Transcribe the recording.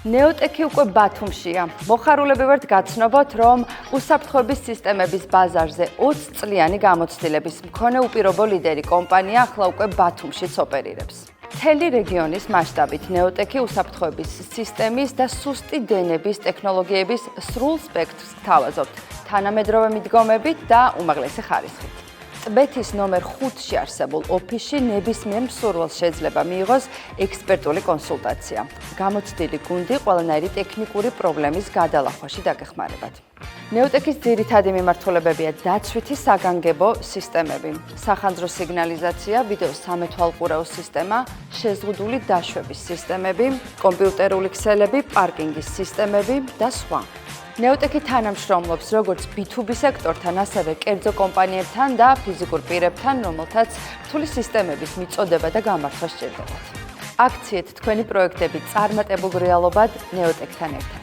ნეოტექი უკვე ბათუმშია. მოხარულები ვართ გაცნობოთ, რომ უსაფრთხოების სისტემების ბაზარზე 20 წლიანი გამოცდილების მქონე უპირობო ლიდერი კომპანია ახლა უკვე ბათუმშიც ოპერირებს. მთელი რეგიონის მასშტაბით ნეოტექი უსაფრთხოების სისტემის და სუსტი დენების ტექნოლოგიების სრულ სპექტრს გთავაზობთ, თანამედროვე მიდგომებით და უმაღლესი ხარისხით. ტბეთის ნომერ 5-ში არსებულ ოფისში ნებისმიერ მსურველს შეიძლება მიიღოს ექსპერტული კონსულტაცია. გამოცდილი გუნდი ყველანაირი ტექნიკური პრობლემის გადალახვაში დაგეხმარებათ. ნეოტექის ძირითადი მიმართულებებია დაცვითი საგანგებო სისტემები, სახანძრო სიგნალიზაცია, ვიდეო სამეთვალყურეო სისტემა, შეზღუდული დაშვების სისტემები, კომპიუტერული ქსელები, პარკინგის სისტემები და სხვა. ნეოტექი თანამშრომლობს როგორც B2B სექტორთან, ასევე კერძო კომპანიებთან და ფიზიკურ პირებთან, რომელთაც რთული სისტემების მიწოდება და გამართვა სჭირდებათ. აქციეთ თქვენი პროექტები წარმატებულ რეალობად ნეოტექთან ერთად.